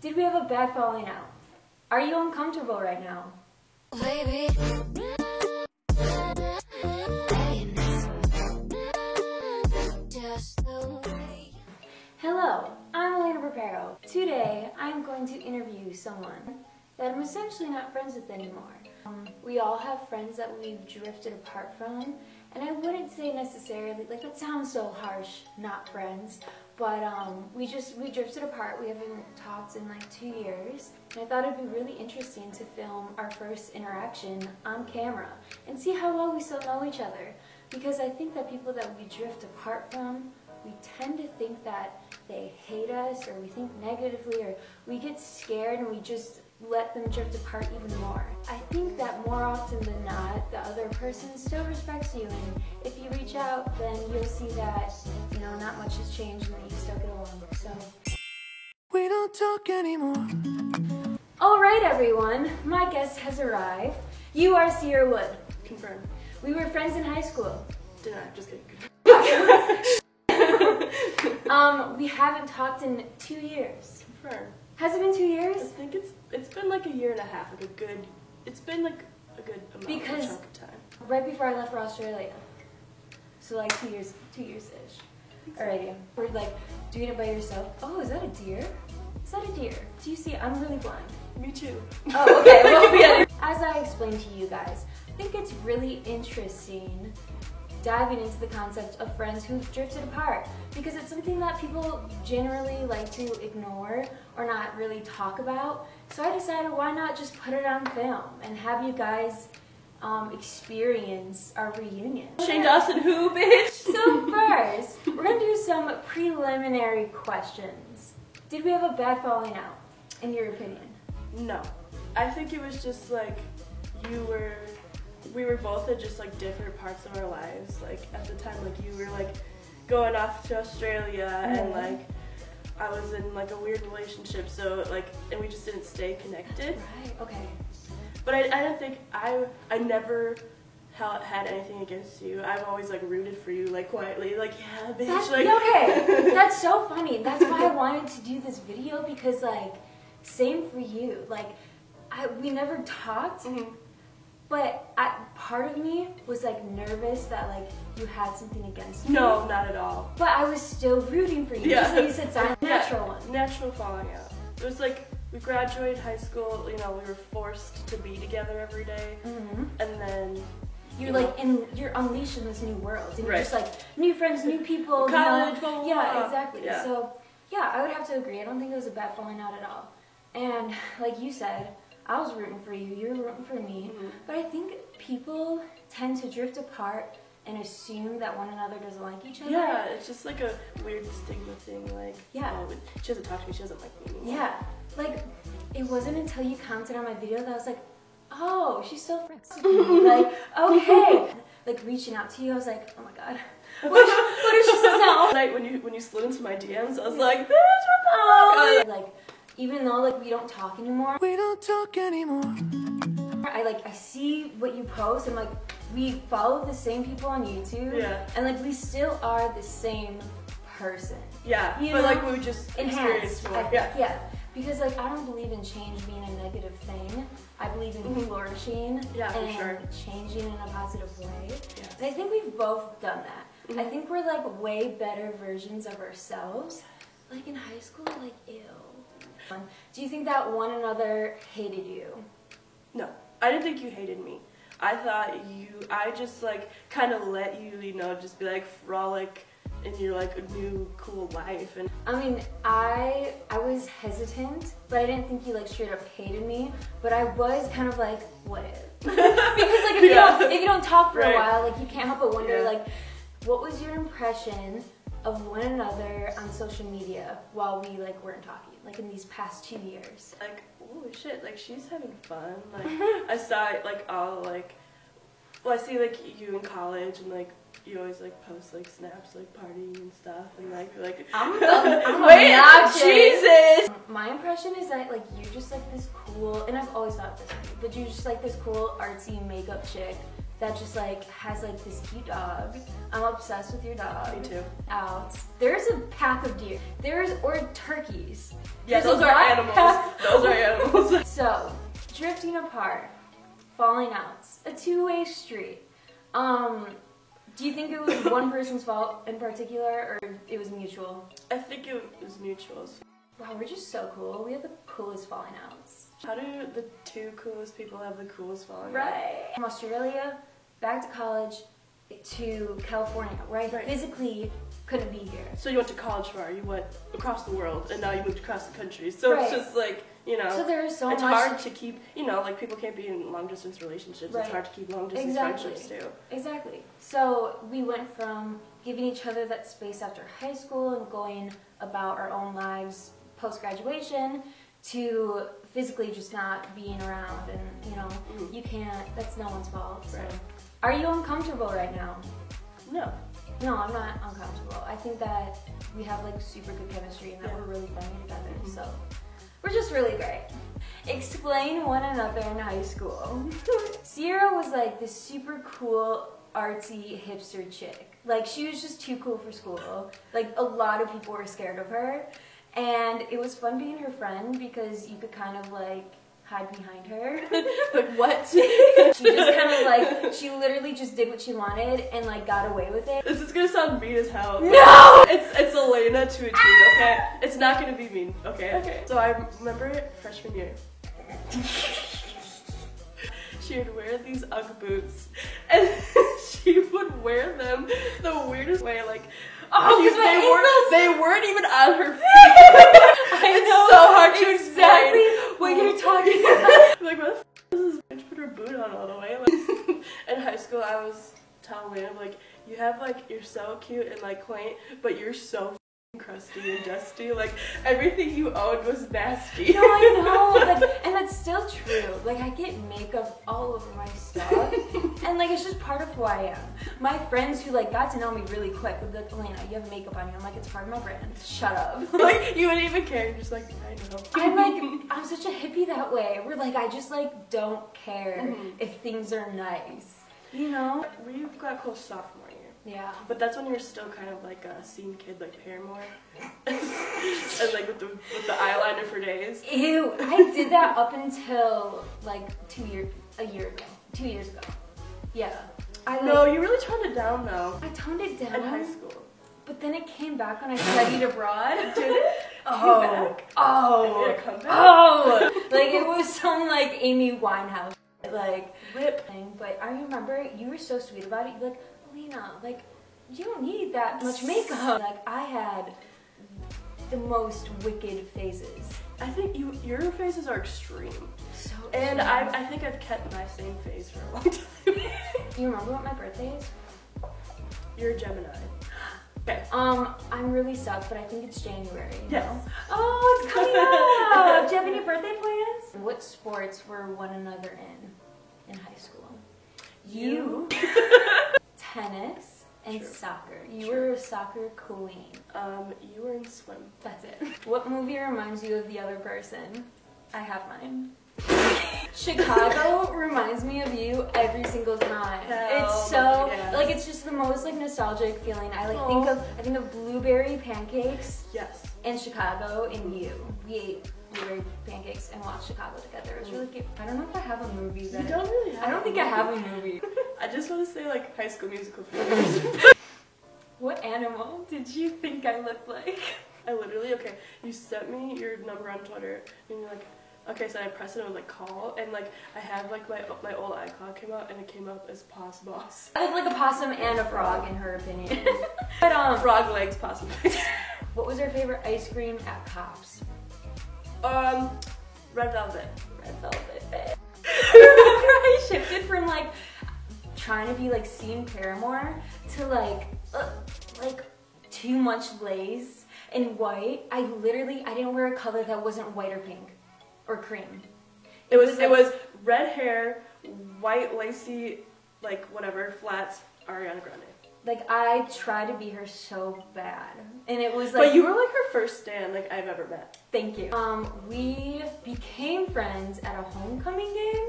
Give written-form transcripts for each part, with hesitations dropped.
Did we have a bad falling out? Are you uncomfortable right now? Baby. Hello, I'm Elena Barbero. Today, I'm going to interview someone that I'm essentially not friends with anymore. We all have friends that we've drifted apart from, and I wouldn't say necessarily, like that sounds so harsh, not friends, but we drifted apart. We haven't talked in like 2 years, and I thought it'd be really interesting to film our first interaction on camera and see how well we still know each other. Because I think that people that we drift apart from, we tend to think that they hate us, or we think negatively, or we get scared and we just let them drift apart even more. I think that more often than not, the other person still respects you, and if you reach out, then you'll see that, you know, not much has changed and that you still get along. So we don't talk anymore. Alright everyone, my guest has arrived. You are Sierra Wood. Confirm. We were friends in high school. Deny. Just kidding. We haven't talked in 2 years. Confirm. Has it been 2 years? I think it's been like a year and a half, like a good. It's been like a good amount Because chunk of time. right before I left for Australia, so like 2 years ish. Alrighty, we're like doing it by yourself. Oh, is that a deer? Is that a deer? Do you see? I'm really blind. Me too. Oh, okay. Well, yeah. As I explained to you guys, I think it's really interesting diving into the concept of friends who've drifted apart, because it's something that people generally like to ignore or not really talk about. So I decided, why not just put it on film and have you guys experience our reunion. Shane Dawson who, bitch? So first, we're gonna do some preliminary questions. Did we have a bad falling out, in your opinion? No. I think it was just like we were both at just like different parts of our lives. Like at the time, like you were like going off to Australia, and like I was in like a weird relationship, so like, and we just didn't stay connected. Right, okay. But I don't think I never had anything against you. I've always like rooted for you, like quietly, like yeah, bitch. That's, like okay, that's so funny. That's why I wanted to do this video, because like, same for you. Like, we never talked, but part of me was like nervous that like you had something against me. No, not at all. But I was still rooting for you. Yeah. Just like you said, it's a natural one. Natural falling out. It was like, we graduated high school, you know, we were forced to be together every day, and then You're like you're unleashed in this new world, and you're Right. just like new friends, new people, college, you know? blah, blah, Yeah, blah. exactly. Yeah. So yeah, I would have to agree. I don't think it was a bad falling out at all. And like you said, I was rooting for you, you were rooting for me. But I think people tend to drift apart and assume that one another doesn't like each other. Yeah, it's just like a weird stigma thing, like, Yeah. oh, she doesn't talk to me, she doesn't like me anymore. Yeah, like it wasn't until you commented on my video that I was like, oh, she's still friends with me. Like, okay. Like reaching out to you, I was like, oh my god, what if she says no? Like when you slid into my DMs, I was like, bitch, what the fuck? Like, even though like we don't talk anymore, We don't talk anymore. I see what you post, and like we follow the same people on YouTube, Yeah. and like we still are the same person. Yeah, You but know, like we just experienced Enhanced, more. I think, yeah. Because like I don't believe in change being a negative thing. I believe in flourishing Yeah, for and sure. changing in a positive way. Yes. And I think we've both done that. I think we're like way better versions of ourselves. Like in high school, like ew. Do you think that one another hated you? No, I didn't think you hated me. I thought I just like kind of let you, you know, just be like frolic in your like new cool life. And I mean, I was hesitant, but I didn't think you like straight up hated me. But I was kind of like, what if? Because like if you don't talk for a while, like you can't help but wonder like, what was your impression of one another on social media while we like weren't talking, like in these past 2 years? like, oh shit, like she's having fun. Like I saw it, like all like, well, I see like you in college, and like you always like post like snaps like partying and stuff, and like I'm wait, obnoxious. Jesus. My impression is that like you're just like this cool, and I've always thought this of you, but you're just like this cool artsy makeup chick that just like has like this cute dog. I'm obsessed with your dog. Me too. Out. There's a pack of deer. Or turkeys. Yeah, There's those a are black animals. pack- Those are animals. So, drifting apart, falling out, a two-way street. Do you think it was one person's fault in particular, or it was mutual? I think it was mutuals. Wow, we're just so cool. We have the coolest falling outs. How do the two coolest people have the coolest falling out? Right. From Australia, back to college, to California, where I physically couldn't be here. So you went to college for, you went across the world, and now you moved across the country. So Right. it's just like, you know, So there's so it's much. hard to keep, you know, like people can't be in long distance relationships. Right. It's hard to keep long distance Exactly. friendships too. Exactly. So we went from giving each other that space after high school and going about our own lives post-graduation to physically just not being around, and you know, you can't, that's no one's fault. So. Right. Are you uncomfortable right now? No. No, I'm not uncomfortable. I think that we have like super good chemistry and that we're really funny together, so we're just really great. Explain one another in high school. Sierra was like this super cool, artsy, hipster chick. Like she was just too cool for school. Like a lot of people were scared of her. And it was fun being her friend because you could kind of like hide behind her. Like what? She just kind of like, she literally just did what she wanted and like got away with it. This is gonna sound mean as hell. No! It's Elena to a T, okay? It's not gonna be mean, okay? Okay. So I remember freshman year. She would wear these UGG boots, and she would wear them the weirdest way, like, they weren't even on her feet. I know so hard to exactly explain. what you're talking about. Like, what the f does this bitch put her boot on all the way? Like, in high school, I was telling Liam, like, you have, like, you're so cute and, like, quaint, but you're so crusty and dusty. Like, everything you owned was nasty. No, I know, like, and that's still true. Like, I get makeup all over my stuff, and like, it's just part of who I am. My friends who like got to know me really quick would be like, Elena, you have makeup on you. I'm like, it's part of my brand. Shut up. Like, you wouldn't even care. You're just like, I know. I'm like, I'm such a hippie that way. We're like, I just like don't care if things are nice, you know? We got close sophomore year. Yeah. But that's when you're still kind of like a scene kid, like Paramore. And like with the eyeliner for days. Ew, I did that up until like 2 years ago. Yeah. No, you really toned it down though. I toned it down. In high school. But then it came back when I studied abroad. Did it? Oh. Back? Oh. It made a comeback? Oh. Like it was some like Amy Winehouse like Rip. thing. But I remember you were so sweet about it. You're like, Alina, like you don't need that much makeup. Like I had the most wicked phases. I think your phases are extreme. So And extreme. I think I've kept my same phase for a long time. You remember what my birthday is? You're a Gemini. Okay. I'm really stuck, but I think it's January. You Yes. know? Oh, it's coming up. Do you have any birthday plans? What sports were one another in high school? You. Tennis and True. soccer. You were a soccer queen. You were in swim. That's it. What movie reminds you of the other person? I have mine. Chicago reminds me of you every single time. It's so yes. like it's just the most like nostalgic feeling. I like I think of blueberry pancakes Yes. in Chicago and you. We ate blueberry pancakes and watched Chicago together. It was really cute. I don't know if I have a movie that You don't really have I don't think I have a movie. I just want to say like High School Musical. What animal did you think I looked like? I literally, okay, you sent me your number on Twitter, and you're like, okay, so I pressed it and I was like, call, and like, I had like my old iCloud came out, and it came up as Poss Boss. I look like a possum and a frog in her opinion. But Frog legs, possum legs. what was her favorite ice cream at Pops? Red Velvet. Red Velvet. Remember I shifted from like trying to be like Sean Paramore to like too much lace and white. I didn't wear a color that wasn't white or pink or cream. It was red hair, white lacy, like whatever, flats, Ariana Grande. Like I tried to be her so bad. And it was like But you were like her first stan like I've ever met. Thank you. We became friends at a homecoming game.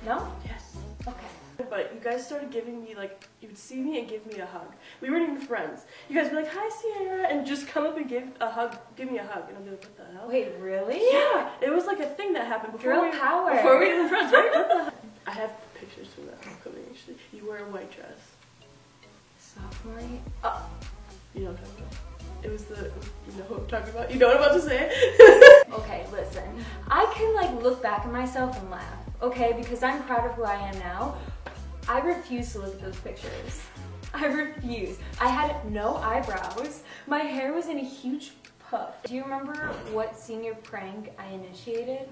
No? Yes. Okay. But you guys started giving me, like, you would see me and give me a hug. We weren't even friends. You guys would be like, hi, Sierra, and just come up and give me a hug, and I'll be like, what the hell? Wait, really? Yeah, it was like a thing that happened before Girl power. Before we were even friends, right? What the hell? I have pictures from that homecoming, actually. You wear a white dress. Sophomore? You know what I'm talking about? It was you know what I'm talking about? You know what I'm about to say? Okay, listen. I can like look back at myself and laugh, okay? Because I'm proud of who I am now. I refuse to look at those pictures. I refuse. I had no eyebrows. My hair was in a huge puff. Do you remember what senior prank I initiated?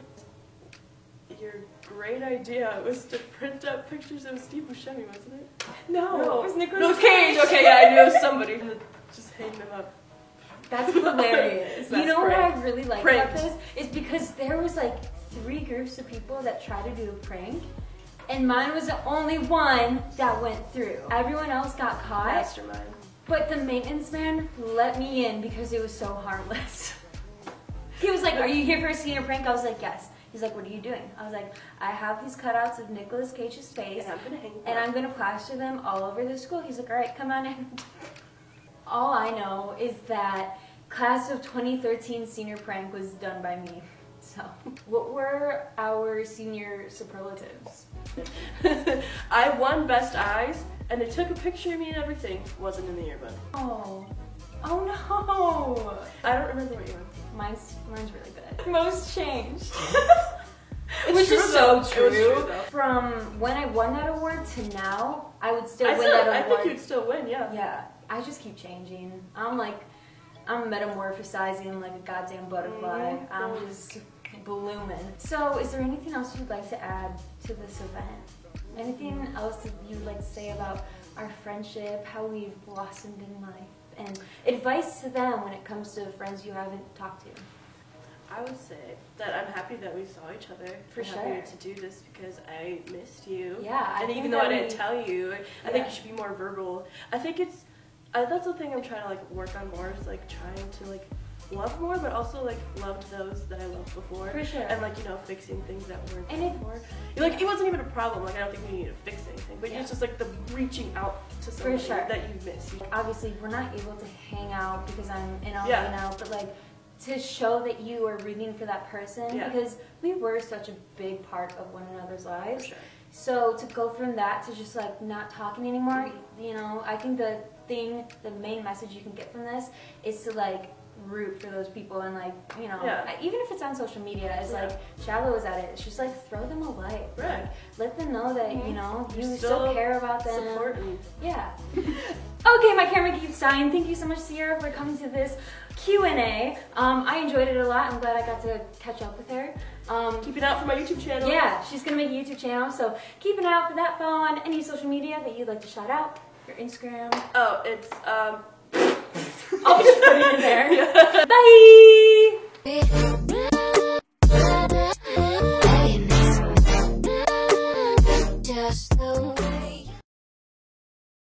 Your great idea was to print out pictures of Steve Buscemi, wasn't it? No, it was Nicolas Cage. Okay, yeah, I knew it was somebody. Just hang them up. That's hilarious. You know what I really like about Pranked. this? Is because there was like 3 groups of people that tried to do a prank, and mine was the only one that went through. Everyone else got caught. Mastermind. But the maintenance man let me in because it was so harmless. He was like, are you here for a senior prank? I was like, yes. He's like, what are you doing? I was like, I have these cutouts of Nicolas Cage's face, And I'm gonna plaster them all over the school. He's like, all right, come on in. All I know is that class of 2013 senior prank was done by me. So, what were our senior superlatives? I won Best Eyes, and they took a picture of me and everything. Wasn't in the yearbook. Oh no! I don't remember what you won. Mine's really good. Most changed. It's Which true, is though. so true. It was true, though. From when I won that award to now, I would still win I that award. think you'd still win, yeah. Yeah, I just keep changing. I'm metamorphosizing like a goddamn butterfly. I'm just blooming. So, is there anything else you'd like to add to this event? Anything else that you'd like to say about our friendship, how we've blossomed in life, and advice to them when it comes to friends you haven't talked to? I would say that I'm happy that we saw each other. For I'm sure. happy to do this because I missed you. Yeah, and think even though that I didn't tell you, I think Yeah. you should be more verbal. I think that's the thing I'm trying to like work on more, is like trying to like love more, but also like loved those that I loved before. For sure. And like, you know, fixing things that weren't And there before. Like, it wasn't even a problem. Like, I don't think we needed to fix anything, but it's just like the reaching out to somebody sure. that you miss. Obviously, we're not able to hang out because I'm in LA Yeah. now, but like to show that you are rooting for that person, Yeah. because we were such a big part of one another's lives. For sure. So to go from that to just like not talking anymore, you know, I think the main message you can get from this is to like root for those people, and like, you know, even if it's on social media, it's like Shallow is at it, it's just like throw them a like. Right. Like, let them know that, you know, you You're still care about them. Supporting. Yeah. Okay, my camera keeps dying. Thank you so much, Sierra, for coming to this Q&A. I enjoyed it a lot. I'm glad I got to catch up with her. Keep an eye out for my YouTube channel. Yeah, she's gonna make a YouTube channel, so keep an eye out for that. Follow on any social media that you'd like to shout out. Your Instagram. Oh, it's I'll just put it in there. Bye!